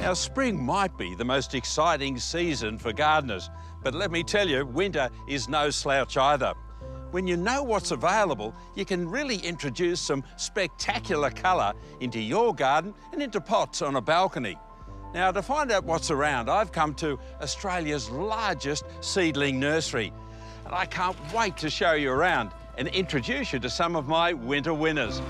Now, spring might be the most exciting season for gardeners, but let me tell you, winter is no slouch either. When you know what's available, you can really introduce some spectacular colour into your garden and into pots on a balcony. Now, to find out what's around, I've come to Australia's largest seedling nursery, and I can't wait to show you around and introduce you to some of my winter winners.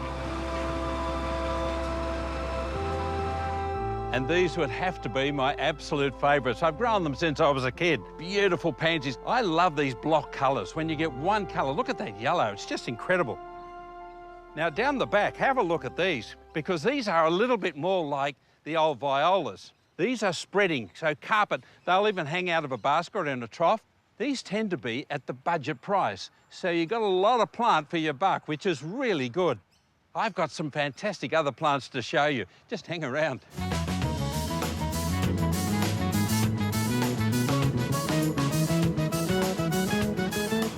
And these would have to be my absolute favourites. I've grown them since I was a kid. Beautiful pansies. I love these block colours. When you get one colour, look at that yellow, it's just incredible. Now, down the back, have a look at these, because these are a little bit more like the old violas. These are spreading, so carpet, they'll even hang out of a basket or in a trough. These tend to be at the budget price, so you've got a lot of plant for your buck, which is really good. I've got some fantastic other plants to show you. Just hang around.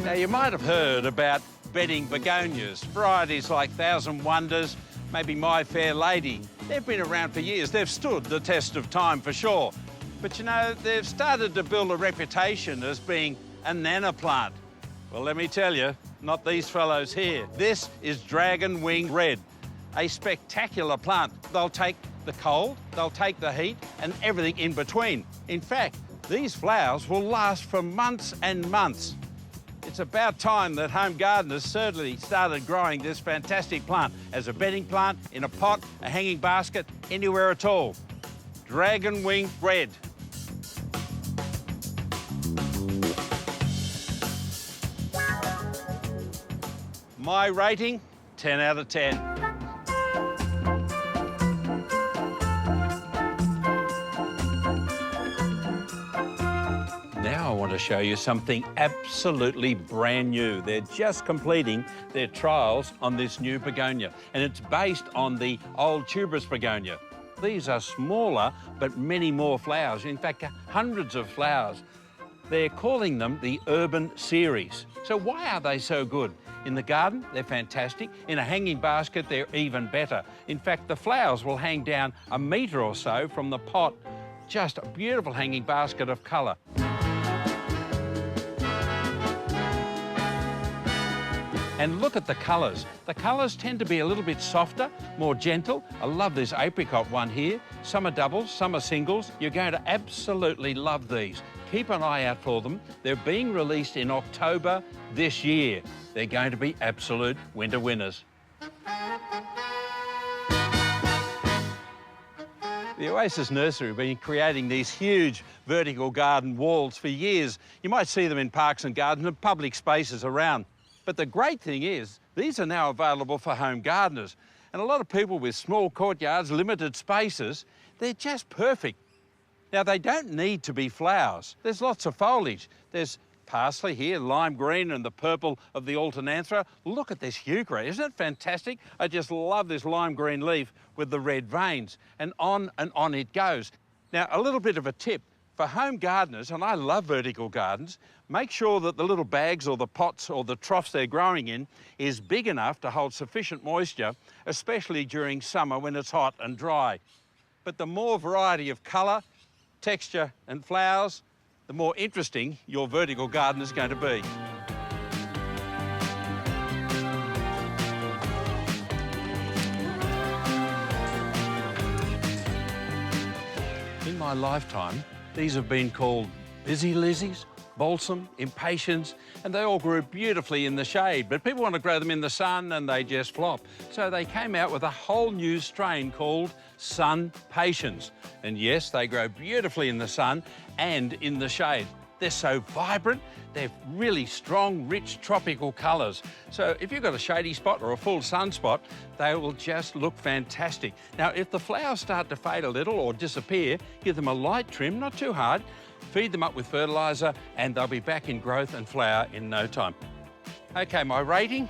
Now, you might have heard about bedding begonias, varieties like Thousand Wonders, maybe My Fair Lady. They've been around for years. They've stood the test of time for sure. But you know, they've started to build a reputation as being a nana plant. Well, let me tell you, not these fellows here. This is Dragon Wing Red, a spectacular plant. They'll take the cold, they'll take the heat, and everything in between. In fact, these flowers will last for months and months. It's about time that home gardeners certainly started growing this fantastic plant as a bedding plant, in a pot, a hanging basket, anywhere at all. Dragon Wing Red. My rating, 10 out of 10. Now I want to show you something absolutely brand new. They're just completing their trials on this new begonia, and it's based on the old tuberous begonia. These are smaller, but many more flowers. In fact, hundreds of flowers. They're calling them the Urban Series. So why are they so good? In the garden, they're fantastic. In a hanging basket, they're even better. In fact, the flowers will hang down a metre or so from the pot. Just a beautiful hanging basket of colour. And look at the colours. The colours tend to be a little bit softer, more gentle. I love this apricot one here. Some are doubles, some are singles. You're going to absolutely love these. Keep an eye out for them. They're being released in October this year. They're going to be absolute winter winners. The Oasis Nursery have been creating these huge vertical garden walls for years. You might see them in parks and gardens and public spaces around. But the great thing is, these are now available for home gardeners. And a lot of people with small courtyards, limited spaces, they're just perfect. Now, they don't need to be flowers. There's lots of foliage. There's parsley here, lime green, and the purple of the alternanthera. Look at this heuchera. Isn't it fantastic? I just love this lime green leaf with the red veins. And on it goes. Now, a little bit of a tip. For home gardeners, and I love vertical gardens, make sure that the little bags or the pots or the troughs they're growing in is big enough to hold sufficient moisture, especially during summer when it's hot and dry. But the more variety of colour, texture and flowers, the more interesting your vertical garden is going to be. In my lifetime, these have been called busy lizzies, balsam, impatiens, and they all grew beautifully in the shade, but people want to grow them in the sun and they just flop. So they came out with a whole new strain called Sun Patiens. And yes, they grow beautifully in the sun and in the shade. They're so vibrant, they're really strong, rich, tropical colours. So if you've got a shady spot or a full sun spot, they will just look fantastic. Now, if the flowers start to fade a little or disappear, give them a light trim, not too hard, feed them up with fertiliser, and they'll be back in growth and flower in no time. OK, my rating?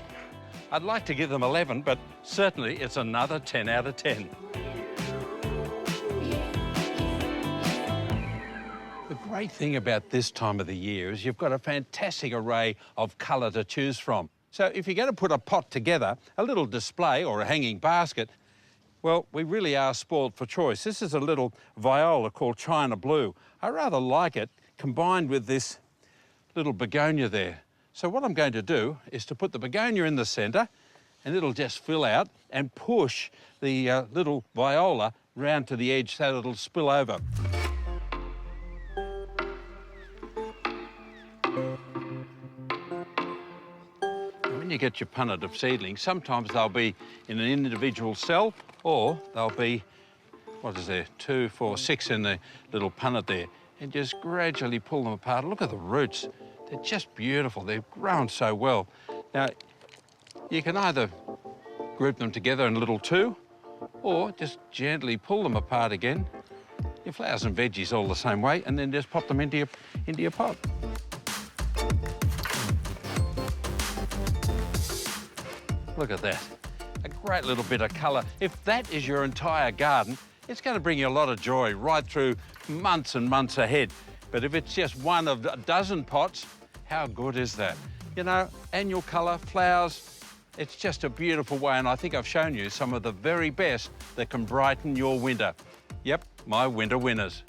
I'd like to give them 11, but certainly it's another 10 out of 10. The great thing about this time of the year is you've got a fantastic array of colour to choose from. So if you're going to put a pot together, a little display or a hanging basket, Well, we really are spoilt for choice. This is a little viola called China Blue. I rather like it combined with this little begonia there. So what I'm going to do is to put the begonia in the centre, and it'll just fill out and push the little viola round to the edge so it'll spill over. When you get your punnet of seedlings, sometimes they'll be in an individual cell, or they'll be, what is there, 2, 4, 6 in the little punnet there, and just gradually pull them apart. Look at the roots. They're just beautiful. They've grown so well. Now, you can either group them together in a little two, or just gently pull them apart again. Your flowers and veggies all the same way, and then just pop them into your pot. Look at that. A great little bit of colour. If that is your entire garden, it's going to bring you a lot of joy right through months and months ahead. But if it's just one of a dozen pots, how good is that? You know, annual colour, flowers, it's just a beautiful way, and I think I've shown you some of the very best that can brighten your winter. Yep, my winter winners.